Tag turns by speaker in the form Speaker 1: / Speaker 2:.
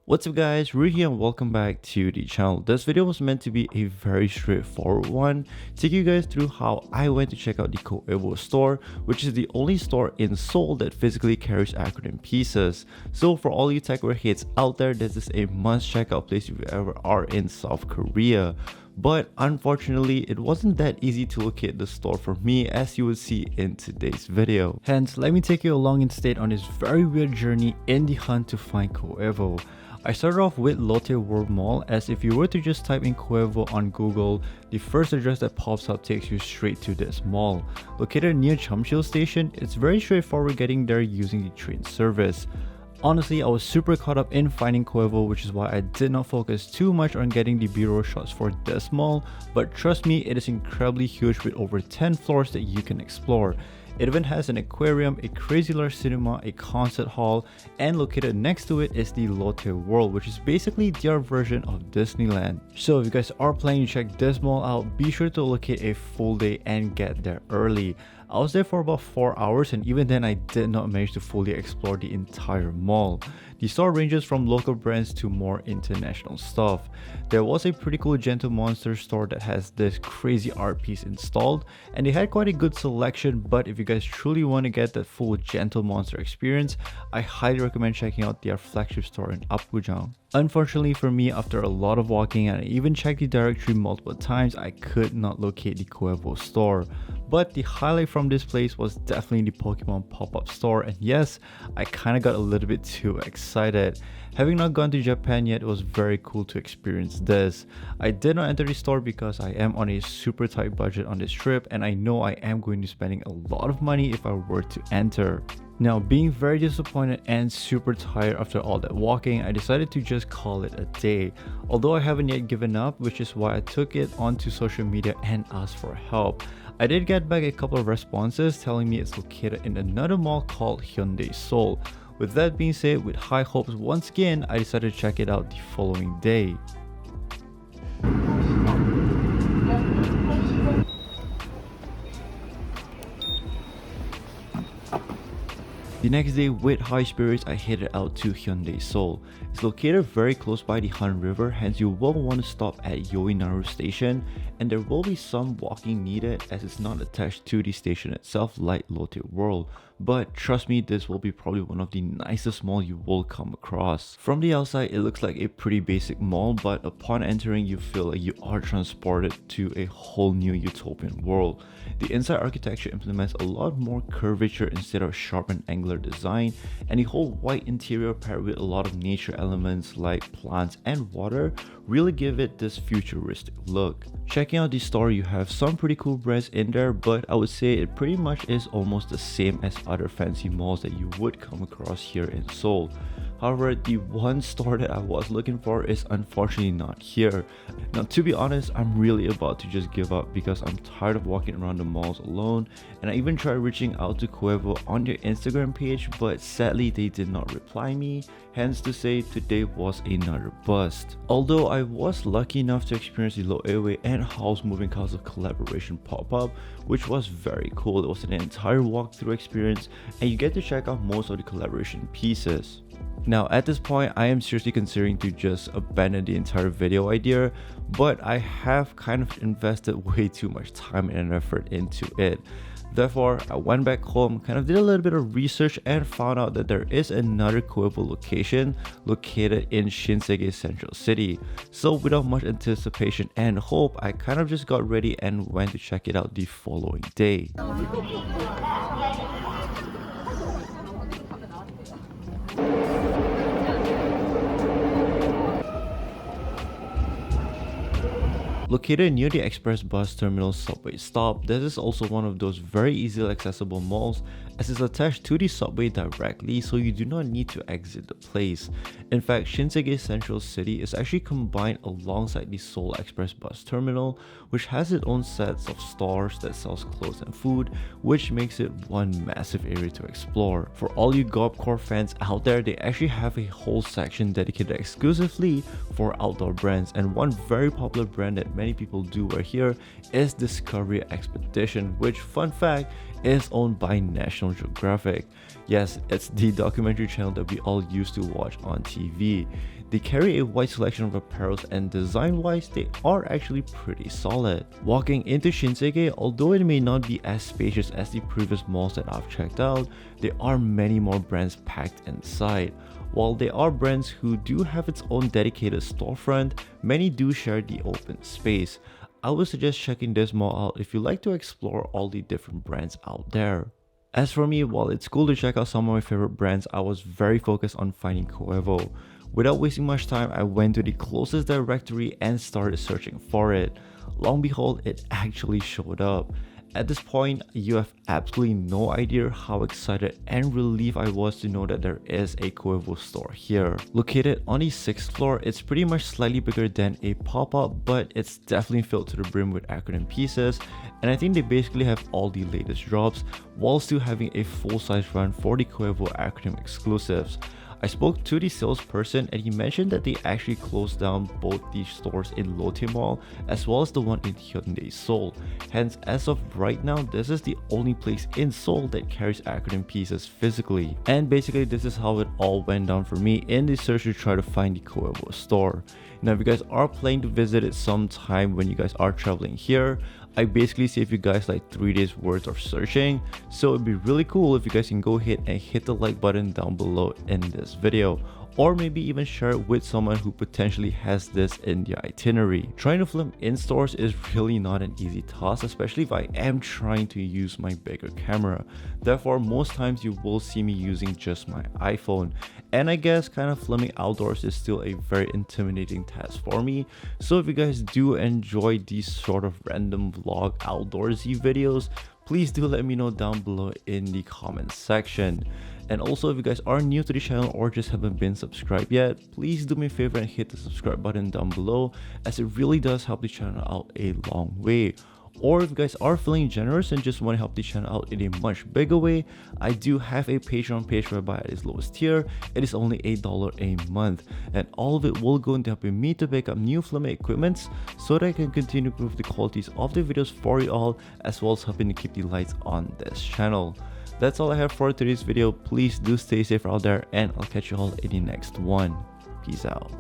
Speaker 1: What's up guys, Rui here and welcome back to the channel. This video was meant to be a very straightforward one, take you guys through how I went to check out the Coevo store, which is the only store in Seoul that physically carries Acronym pieces. So for all you techwear heads out there, this is a must check out place if you ever are in South Korea. But unfortunately, it wasn't that easy to locate the store for me, as you will see in today's video. Hence, let me take you along instead on this very weird journey in the hunt to find Coevo. I started off with Lotte World Mall, as if you were to just type in Coevo on Google, the first address that pops up takes you straight to this mall. Located near Chumcheol Station, it's very straightforward getting there using the train service. Honestly, I was super caught up in finding Coevo, which is why I did not focus too much on getting the B-roll shots for this mall, but trust me, it is incredibly huge with over 10 floors that you can explore. It even has an aquarium, a crazy large cinema, a concert hall, and located next to it is the Lotte World, which is basically their version of Disneyland. So if you guys are planning to check this mall out, be sure to allocate a full day and get there early. I was there for about 4 hours, and even then I did not manage to fully explore the entire mall. The store ranges from local brands to more international stuff. There was a pretty cool Gentle Monster store that has this crazy art piece installed, and they had quite a good selection, but if you guys truly want to get that full Gentle Monster experience, I highly recommend checking out their flagship store in Apgujeong. Unfortunately for me, after a lot of walking and I even checked the directory multiple times, I could not locate the Coevo store. But the highlight from this place was definitely the Pokemon pop-up store, and yes, I kinda got a little bit too excited. Having not gone to Japan yet, it was very cool to experience this. I did not enter the store because I am on a super tight budget on this trip, and I know I am going to be spending a lot of money if I were to enter. Now, being very disappointed and super tired after all that walking, I decided to just call it a day. Although I haven't yet given up, which is why I took it onto social media and asked for help. I did get back a couple of responses telling me it's located in another mall called Hyundai Seoul. With that being said, with high hopes once again, I decided to check it out the following day. The next day, with high spirits, I headed out to Hyundai Seoul. It's located very close by the Han River, hence you will want to stop at Yoinaru Station, and there will be some walking needed as it's not attached to the station itself like Lotte World. But trust me, this will be probably one of the nicest malls you will come across. From the outside, it looks like a pretty basic mall, but upon entering, you feel like you are transported to a whole new utopian world. The inside architecture implements a lot more curvature instead of sharp and angular design, and the whole white interior paired with a lot of nature elements like plants and water really give it this futuristic look. Checking out the store, you have some pretty cool brands in there, but I would say it pretty much is almost the same as other fancy malls that you would come across here in Seoul. However, the one store that I was looking for is unfortunately not here. Now, to be honest, I'm really about to just give up because I'm tired of walking around the malls alone, and I even tried reaching out to Coevo on their Instagram page, but sadly they did not reply me, hence to say today was another bust. Although I was lucky enough to experience the Lotte and House Moving Castle collaboration pop-up, which was very cool. It was an entire walkthrough experience, and you get to check out most of the collaboration pieces. Now at this point, I am seriously considering to just abandon the entire video idea, but I have kind of invested way too much time and effort into it. Therefore, I went back home, kind of did a little bit of research and found out that there is another Coevo location located in Shinsegae Central City. So without much anticipation and hope, I kind of just got ready and went to check it out the following day. Located near the express bus terminal subway stop, this is also one of those very easily accessible malls as it's attached to the subway directly, so you do not need to exit the place. In fact, Shinsegae Central City is actually combined alongside the Seoul Express bus terminal, which has its own sets of stores that sells clothes and food, which makes it one massive area to explore. For all you Gopcore fans out there, they actually have a whole section dedicated exclusively for outdoor brands, and one very popular brand that many people do wear here is Discovery Expedition, which, fun fact, is owned by National Geographic. Yes, it's the documentary channel that we all used to watch on TV. They carry a wide selection of apparels and design-wise, they are actually pretty solid. Walking into Shinsegae, although it may not be as spacious as the previous malls that I've checked out, there are many more brands packed inside. While there are brands who do have its own dedicated storefront, many do share the open space. I would suggest checking this mall out if you like to explore all the different brands out there. As for me, while it's cool to check out some of my favorite brands, I was very focused on finding Coevo. Without wasting much time, I went to the closest directory and started searching for it. Long behold, it actually showed up. At this point, you have absolutely no idea how excited and relieved I was to know that there is a Coevo store here. Located on the 6th floor, it's pretty much slightly bigger than a pop-up, but it's definitely filled to the brim with Acronym pieces, and I think they basically have all the latest drops, while still having a full-size run for the Coevo Acronym exclusives. I spoke to the salesperson and he mentioned that they actually closed down both these stores in Lotte Mall as well as the one in Hyundai Seoul. Hence, as of right now, this is the only place in Seoul that carries Acronym pieces physically. And basically, this is how it all went down for me in the search to try to find the Coevo store. Now, if you guys are planning to visit it sometime when you guys are traveling here, I basically save you guys like 3 days worth of searching, so it'd be really cool if you guys can go ahead and hit the like button down below in this video, or maybe even share it with someone who potentially has this in their itinerary. Trying to film in stores is really not an easy task, especially if I am trying to use my bigger camera. Therefore, most times you will see me using just my iPhone. And I guess kind of filming outdoors is still a very intimidating task for me. So if you guys do enjoy these sort of random vlog outdoorsy videos, please do let me know down below in the comment section. And also, if you guys are new to the channel or just haven't been subscribed yet, please do me a favor and hit the subscribe button down below, as it really does help the channel out a long way. Or if you guys are feeling generous and just want to help the channel out in a much bigger way, I do have a Patreon page whereby at its lowest tier, it is only $8 a month, and all of it will go into helping me to pick up new filming equipments so that I can continue to improve the qualities of the videos for you all, as well as helping to keep the lights on this channel. That's all I have for today's video. Please do stay safe out there, and I'll catch you all in the next one. Peace out.